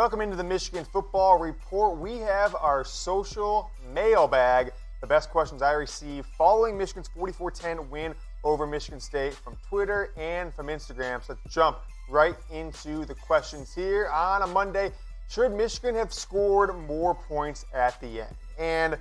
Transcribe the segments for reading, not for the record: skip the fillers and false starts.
Welcome into the Michigan Football Report. We have our social mailbag, the best questions I received following Michigan's 44-10 win over Michigan State from Twitter and from Instagram. So let's jump right into the questions here on a Monday. Should Michigan have scored more points at the end? And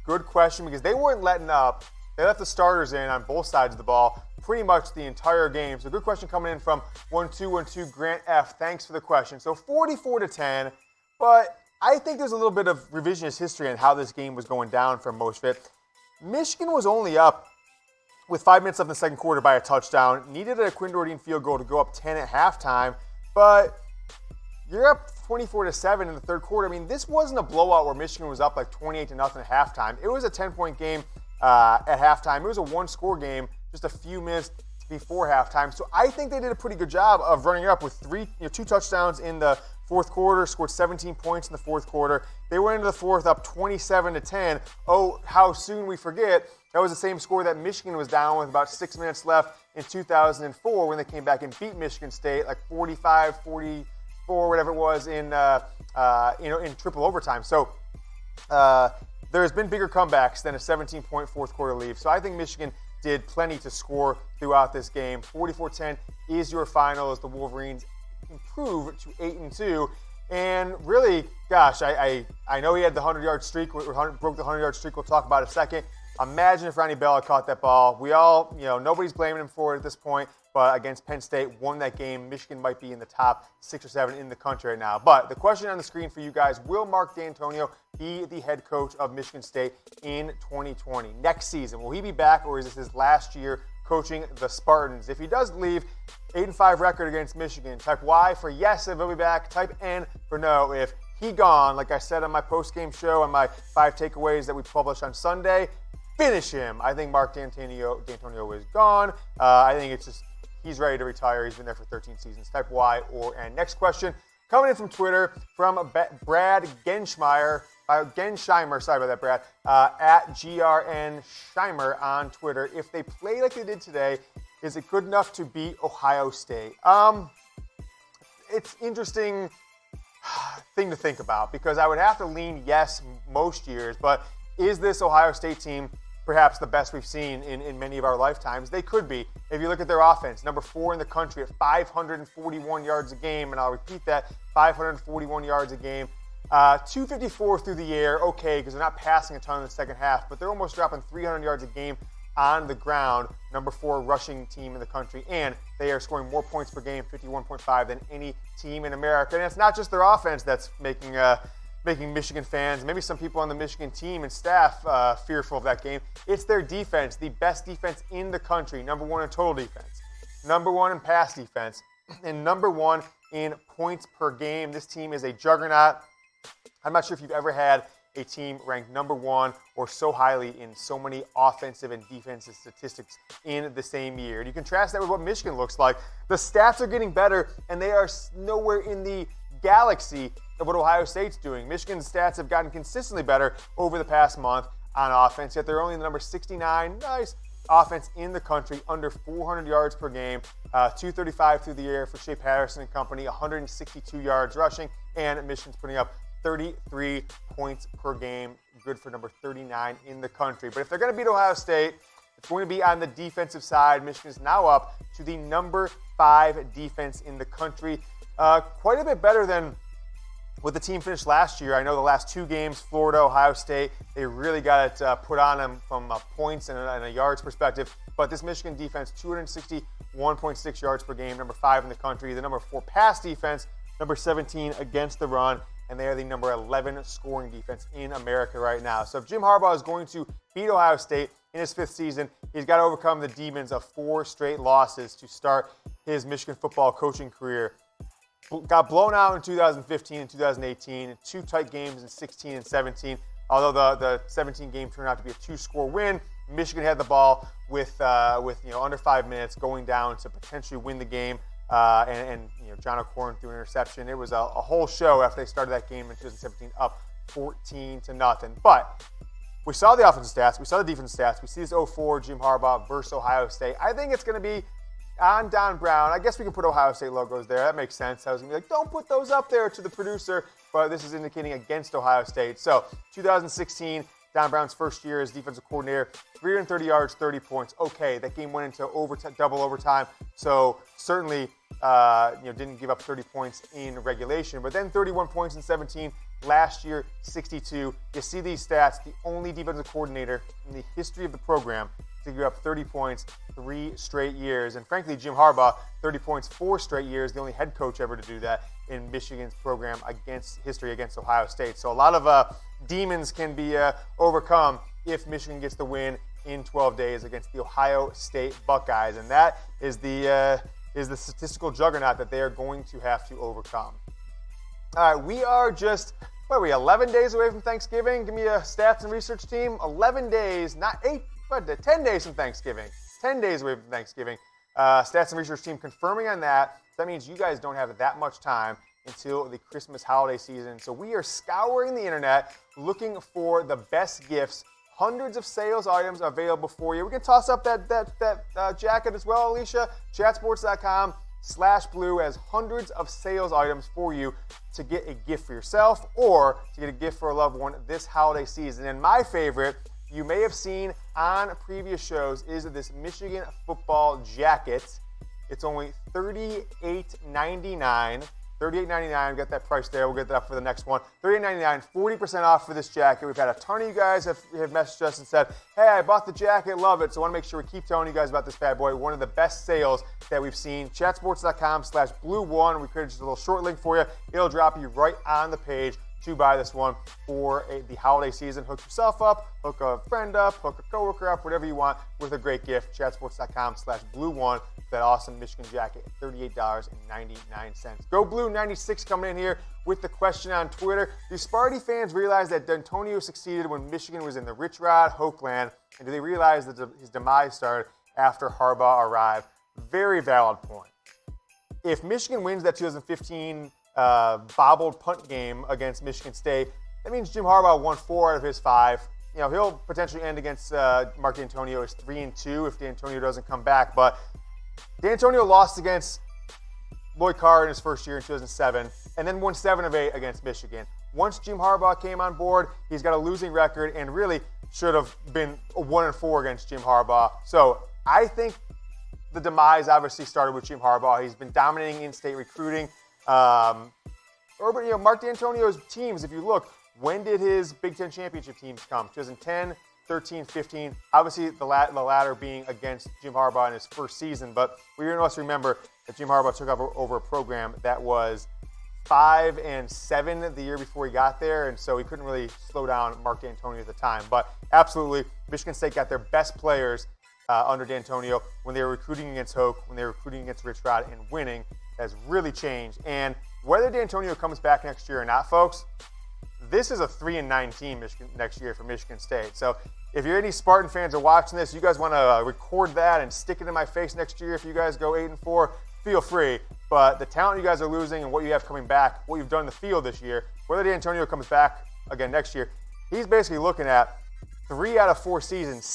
good question, because they weren't letting up. They left the starters in on both sides of the ball pretty much the entire game. So good question coming in from 1212 Grant F. Thanks for the question. So 44-10, but I think there's a little bit of revisionist history on how this game was going down for most of it. Michigan was only up with 5 minutes left in the second quarter by a touchdown. Needed a Quinn Doreen field goal to go up 10 at halftime, but you're up 24-7 in the third quarter. I mean, this wasn't a blowout where Michigan was up like 28-0 at halftime. It was a 10-point game at halftime. It was a one-score game just a few minutes before halftime. So I think they did a pretty good job of running it up with two touchdowns in the fourth quarter, scored 17 points in the fourth quarter. They went into the fourth up 27-10. Oh, how soon we forget. That was the same score that Michigan was down with about 6 minutes left in 2004 when they came back and beat Michigan State like 45-44, whatever it was in triple overtime. So there's been bigger comebacks than a 17-point fourth quarter lead. So I think Michigan did plenty to score throughout this game. 44-10 is your final as the Wolverines improve to 8-2. And really, gosh, I know he had the 100-yard streak, broke the 100-yard streak. We'll talk about it in a second. Imagine if Ronnie Bell had caught that ball. We all, nobody's blaming him for it at this point, but against Penn State, won that game. Michigan might be in the top 6 or 7 in the country right now. But the question on the screen for you guys, will Mark Dantonio be the head coach of Michigan State in 2020? Next season, will he be back, or is this his last year coaching the Spartans? If he does leave, 8-5 record against Michigan. Type Y for yes if he'll be back. Type N for no if he gone. Like I said on my post-game show, on my 5 takeaways that we published on Sunday, finish him. I think Mark Dantonio is gone. I think it's just he's ready to retire. He's been there for 13 seasons. Type Y or N. Next question coming in from Twitter from Brad Gensheimer. Sorry about that, Brad. At GRN Scheimer on Twitter. If they play like they did today, is it good enough to beat Ohio State? It's interesting thing to think about, because I would have to lean yes most years, but is this Ohio State team perhaps the best we've seen in many of our lifetimes? They could be. If you look at their offense, number 4 in the country at 541 yards a game, and I'll repeat that, 541 yards a game. 254 through the air, okay, because they're not passing a ton in the second half, but they're almost dropping 300 yards a game on the ground. Number 4 rushing team in the country, and they are scoring more points per game, 51.5, than any team in America. And it's not just their offense that's making Michigan fans, maybe some people on the Michigan team and staff fearful of that game. It's their defense, the best defense in the country, number 1 in total defense, number 1 in pass defense, and number 1 in points per game. This team is a juggernaut. I'm not sure if you've ever had a team ranked number 1 or so highly in so many offensive and defensive statistics in the same year. And you contrast that with what Michigan looks like. The stats are getting better, and they are nowhere in the galaxy of what Ohio State's doing. Michigan's stats have gotten consistently better over the past month on offense, yet they're only the number 69 offense in the country, under 400 yards per game, 235 through the air for Shea Patterson and company, 162 yards rushing, and Michigan's putting up 33 points per game, good for number 39 in the country. But if they're going to beat Ohio State, it's going to be on the defensive side. Michigan is now up to the number 5 defense in the country. Quite a bit better than what the team finished last year. I know the last 2 games, Florida, Ohio State, they really got it put on them from points and a yards perspective. But this Michigan defense, 261.6 yards per game, number 5 in the country. The number 4 pass defense, number 17 against the run. And they are the number 11 scoring defense in America right now. So if Jim Harbaugh is going to beat Ohio State in his 5th season, he's got to overcome the demons of 4 straight losses to start his Michigan football coaching career. Got blown out in 2015 and 2018, 2 tight games in 16 and 17. Although the 17 game turned out to be a 2-score win, Michigan had the ball with under 5 minutes going down to potentially win the game. And John O'Corn threw an interception. It was a whole show after they started that game in 2017, up 14-0. But we saw the offensive stats, we saw the defensive stats, we see this 0-4 Jim Harbaugh versus Ohio State. I think it's going to be on Don Brown. I guess we can put Ohio State logos there. That makes sense. I was going to be like, don't put those up there to the producer, but this is indicating against Ohio State. So 2016, Don Brown's first year as defensive coordinator, 330 yards, 30 points. Okay, that game went into double overtime, so certainly didn't give up 30 points in regulation. But then 31 points in 17. Last year, 62. You see these stats, the only defensive coordinator in the history of the program to give up 30 points 3 straight years. And frankly, Jim Harbaugh, 30 points 4 straight years, the only head coach ever to do that in Michigan's program against Ohio State. So a lot of demons can be overcome if Michigan gets the win in 12 days against the Ohio State Buckeyes. And that is the statistical juggernaut that they are going to have to overcome. All right, we are just, 11 days away from Thanksgiving? Give me a stats and research team. 11 days, not 8, but 10 days from Thanksgiving. 10 days away from Thanksgiving. Stats and research team confirming on that. That means you guys don't have that much time until the Christmas holiday season. So we are scouring the internet looking for the best gifts. Hundreds of sales items available for you. We can toss up that jacket as well, Alicia. Chatsports.com/blue has hundreds of sales items for you to get a gift for yourself or to get a gift for a loved one this holiday season. And my favorite, you may have seen on previous shows, is this Michigan football jacket. It's only $38.99. $38.99, got that price there. We'll get that up for the next one. $38.99, 40% off for this jacket. We've had a ton of you guys have messaged us and said, hey, I bought the jacket, love it. So I want to make sure we keep telling you guys about this bad boy. One of the best sales that we've seen. Chatsports.com/blue1. We created just a little short link for you. It'll drop you right on the page to buy this one for the holiday season. Hook yourself up, hook a friend up, hook a coworker up, whatever you want with a great gift. Chatsports.com/blue1. That awesome Michigan jacket, $38.99. Go Blue 96 coming in here with the question on Twitter. Do Sparty fans realize that Dantonio succeeded when Michigan was in the Rich Rod Hokeland? And do they realize that his demise started after Harbaugh arrived? Very valid point. If Michigan wins that 2015 bobbled punt game against Michigan State, that means Jim Harbaugh won 4 out of his 5. He'll potentially end against Mark Dantonio as 3-2 if Dantonio doesn't come back. But Dantonio lost against Lloyd Carr in his first year in 2007 and then won 7 of 8 against Michigan. Once Jim Harbaugh came on board, he's got a losing record and really should have been 1-4 against Jim Harbaugh. So I think the demise obviously started with Jim Harbaugh. He's been dominating in-state recruiting. Mark Dantonio's teams, if you look, when did his Big Ten championship teams come? 2010, 13, 15. Obviously, the latter being against Jim Harbaugh in his first season. But we must remember that Jim Harbaugh took over a program that was 5-7 the year before he got there, and so he couldn't really slow down Mark Dantonio at the time. But absolutely, Michigan State got their best players under Dantonio when they were recruiting against Hoke, when they were recruiting against Rich Rod, and winning has really changed. And whether Dantonio comes back next year or not, folks, this is a 3-9 team next year for Michigan State. So if you're any Spartan fans are watching this, you guys want to record that and stick it in my face next year if you guys go 8-4, feel free. But the talent you guys are losing and what you have coming back, what you've done in the field this year, whether Dantonio comes back again next year, he's basically looking at 3 out of 4 seasons,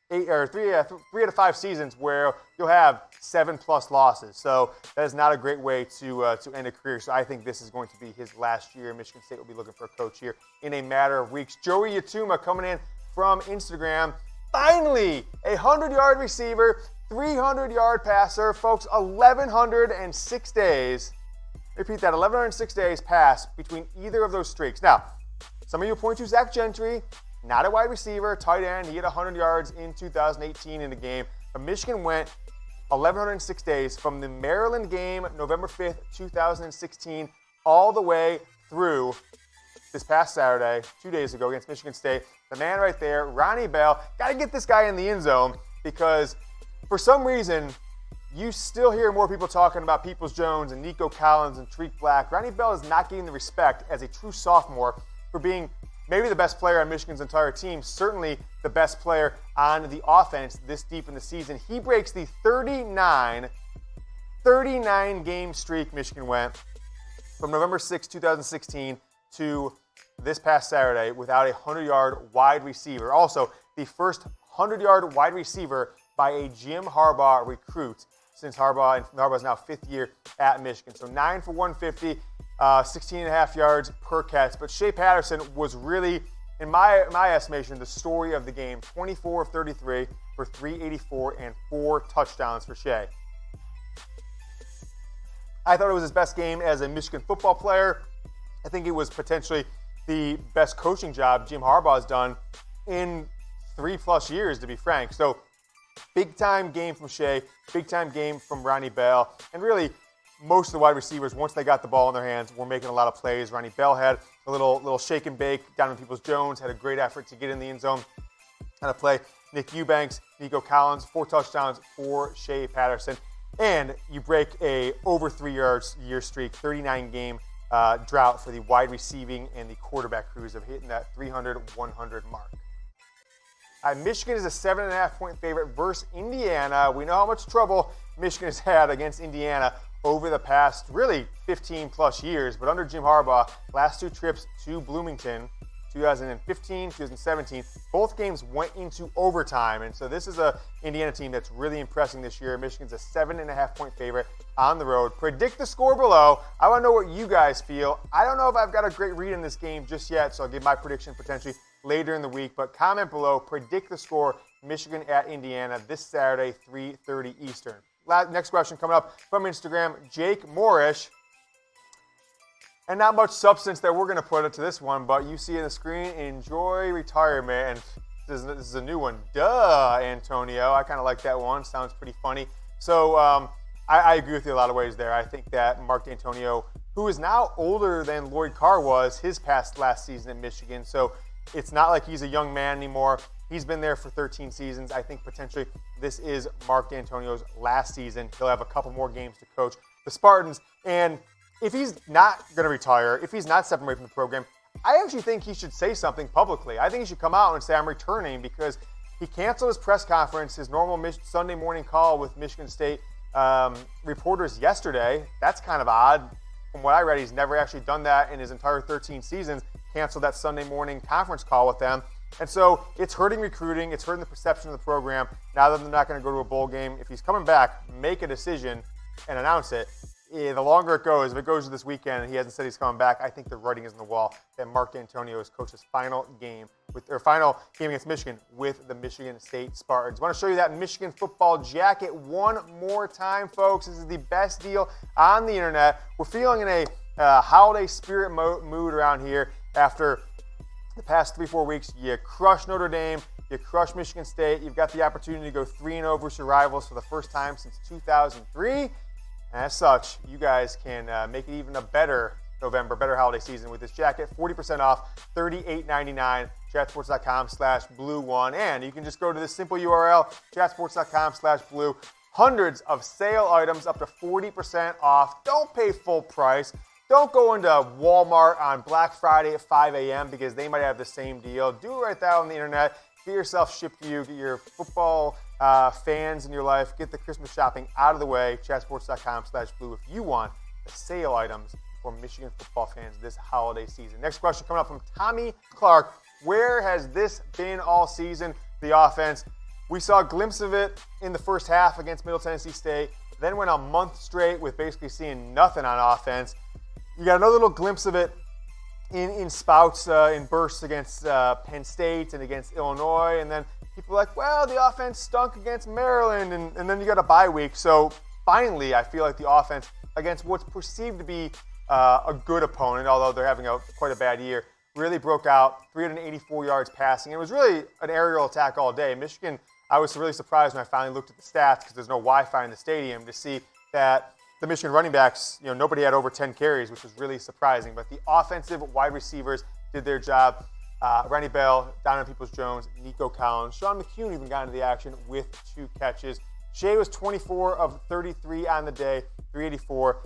3 out of 5 seasons where you'll have 7+ losses. So that is not a great way to end a career. So I think this is going to be his last year. Michigan State will be looking for a coach here in a matter of weeks. Joey Yatuma coming in from Instagram. Finally, a 100-yard receiver, 300-yard passer. Folks, 1,106 days. Repeat that, 1,106 days passed between either of those streaks. Now, some of you point to Zach Gentry. Not a wide receiver, tight end. He had 100 yards in 2018 in the game. But Michigan went 1,106 days from the Maryland game, November 5th, 2016, all the way through this past Saturday, 2 days ago against Michigan State. The man right there, Ronnie Bell. Got to get this guy in the end zone because for some reason, you still hear more people talking about Peoples-Jones and Nico Collins and Tariq Black. Ronnie Bell is not getting the respect as a true sophomore for being maybe the best player on Michigan's entire team, certainly the best player on the offense this deep in the season. He breaks the 39 game streak Michigan went from November 6, 2016 to this past Saturday without a 100-yard wide receiver. Also, the first 100-yard wide receiver by a Jim Harbaugh recruit since Harbaugh, and Harbaugh's now 5th year at Michigan. So 9 for 150, 16.5 yards per catch. But Shea Patterson was really, in my estimation, the story of the game. 24 of 33 for 384 and 4 touchdowns for Shea. I thought it was his best game as a Michigan football player. I think it was potentially the best coaching job Jim Harbaugh has done in 3+ years, to be frank. So big-time game from Shea, big-time game from Ronnie Bell, and really most of the wide receivers, once they got the ball in their hands, were making a lot of plays. Ronnie Bell had a little shake and bake. Dantonio Jones had a great effort to get in the end zone on a play. Nick Eubanks, Nico Collins, 4 touchdowns for Shea Patterson. And you break a over 3 year streak, 39-game drought for the wide receiving and the quarterback crews of hitting that 300-100 mark. Michigan is a 7.5-point favorite versus Indiana. We know how much trouble Michigan has had against Indiana over the past, really, 15+ years. But under Jim Harbaugh, last 2 trips to Bloomington, 2015, 2017, both games went into overtime. And so this is a Indiana team that's really impressing this year. Michigan's a 7.5-point favorite on the road. Predict the score below. I want to know what you guys feel. I don't know if I've got a great read in this game just yet, so I'll give my prediction potentially later in the week. But comment below. Predict the score. Michigan at Indiana this Saturday, 3:30 Eastern. Next question coming up from Instagram, Jake Moorish. And not much substance that we're going to put into this one, but you see on the screen, enjoy retirement. And this is a new one. Duh, Antonio. I kind of like that one. Sounds pretty funny. So I agree with you a lot of ways there. I think that Mark Dantonio, who is now older than Lloyd Carr was his last season in Michigan, so it's not like he's a young man anymore. He's been there for 13 seasons. I think potentially this is Mark Dantonio's last season. He'll have a couple more games to coach the Spartans. And if he's not going to retire, if he's not stepping away from the program, I actually think he should say something publicly. I think he should come out and say, I'm returning, because he canceled his press conference, his normal Sunday morning call with Michigan State reporters yesterday. That's kind of odd. From what I read, he's never actually done that in his entire 13 seasons, canceled that Sunday morning conference call with them. And so it's hurting recruiting. It's hurting the perception of the program. Now that they're not going to go to a bowl game, if he's coming back, make a decision and announce it. The longer it goes, if it goes to this weekend and he hasn't said he's coming back, I think the writing is on the wall that Mark Dantonio has coached his final game against Michigan with the Michigan State Spartans. I want to show you that Michigan football jacket one more time, folks. This is the best deal on the internet. We're feeling in a holiday spirit mood around here after the past 3-4 weeks. You crushed Notre Dame. You crushed Michigan State. You've got the opportunity to go 3-0 versus your rivals for the first time since 2003. And as such, you guys can make it even a better better holiday season with this jacket. 40% off, $38.99, chatsports.com/blue1. And you can just go to this simple URL, chatsports.com/blue. Hundreds of sale items up to 40% off. Don't pay full price. Don't go into Walmart on Black Friday at 5 a.m. because they might have the same deal. Do it right there on the internet. Get yourself shipped to you. Get your football fans in your life. Get the Christmas shopping out of the way. Chatsports.com/blue if you want the sale items for Michigan football fans this holiday season. Next question coming up from Tommy Clark. Where has this been all season? The offense. We saw a glimpse of it in the first half against Middle Tennessee State. Then went a month straight with basically seeing nothing on offense. You got another little glimpse of it in spouts, in bursts against Penn State and against Illinois. And then people are like, well, the offense stunk against Maryland. And then you got a bye week. So finally, I feel like the offense against what's perceived to be a good opponent, although they're having quite a bad year, really broke out. 384 yards passing. It was really an aerial attack all day. Michigan, I was really surprised when I finally looked at the stats, because there's no Wi-Fi in the stadium, to see that the Michigan running backs, nobody had over 10 carries, which was really surprising. But the offensive wide receivers did their job. Ronnie Bell, Dantonio Jones, Nico Collins. Sean McCune even got into the action with 2 catches. Shea was 24 of 33 on the day, 384,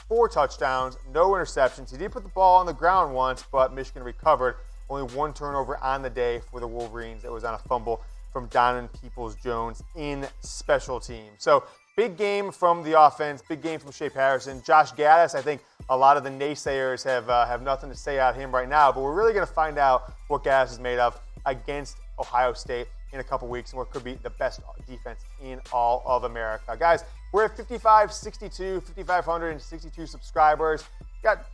4 touchdowns, no interceptions. He did put the ball on the ground once, but Michigan recovered. Only 1 turnover on the day for the Wolverines. That was on a fumble from Dantonio Jones in special teams. So big game from the offense, big game from Shea Patterson. Josh Gattis, I think a lot of the naysayers have nothing to say about him right now, but we're really going to find out what Gattis is made of against Ohio State in a couple weeks and what could be the best defense in all of America. Guys, We're at 5,562 subscribers. Got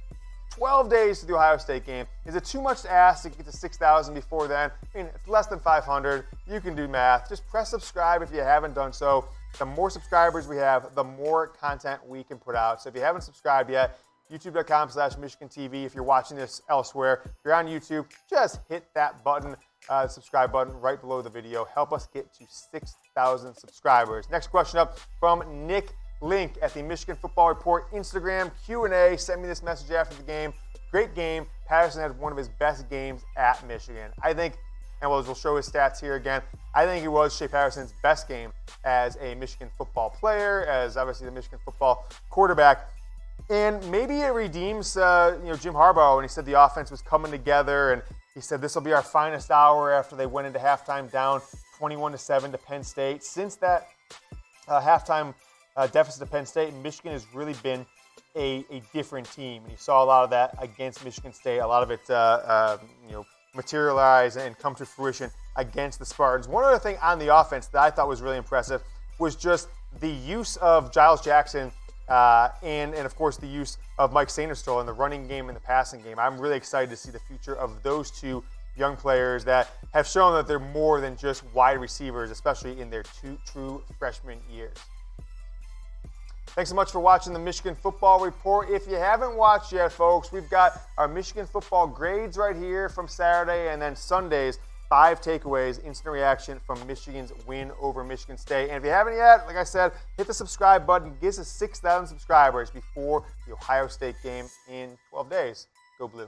12 days to the Ohio State game. Is it too much to ask to get to 6,000 before then? I mean, it's less than 500. You can do math. Just press subscribe if you haven't done so. The more subscribers we have, the more content we can put out. So if you haven't subscribed yet, youtube.com/MichiganTV. If you're watching this elsewhere, if you're on YouTube, just hit that button, subscribe button right below the video. Help us get to 6,000 subscribers. Next question up from Nick Link at the Michigan Football Report Instagram Q&A. Send me this message after the game. Great game. Patterson had one of his best games at Michigan. I think, and we'll show his stats here again, I think it was Shea Patterson's best game as a Michigan football player, as obviously the Michigan football quarterback. And maybe it redeems Jim Harbaugh when he said the offense was coming together, and he said this will be our finest hour after they went into halftime down 21-7 to Penn State. Since that halftime deficit to Penn State, Michigan has really been a different team, and you saw a lot of that against Michigan State. A lot of it materialize and come to fruition against the Spartans. One other thing on the offense that I thought was really impressive was just the use of Giles Jackson and of course the use of Mike Sainristil in the running game and the passing game. I'm really excited to see the future of those two young players that have shown that they're more than just wide receivers, especially in their true freshman years. Thanks so much for watching the Michigan Football Report. If you haven't watched yet, folks, we've got our Michigan football grades right here from Saturday, and then Sunday's 5 takeaways, instant reaction from Michigan's win over Michigan State. And if you haven't yet, like I said, hit the subscribe button. Get us 6,000 subscribers before the Ohio State game in 12 days. Go Blue.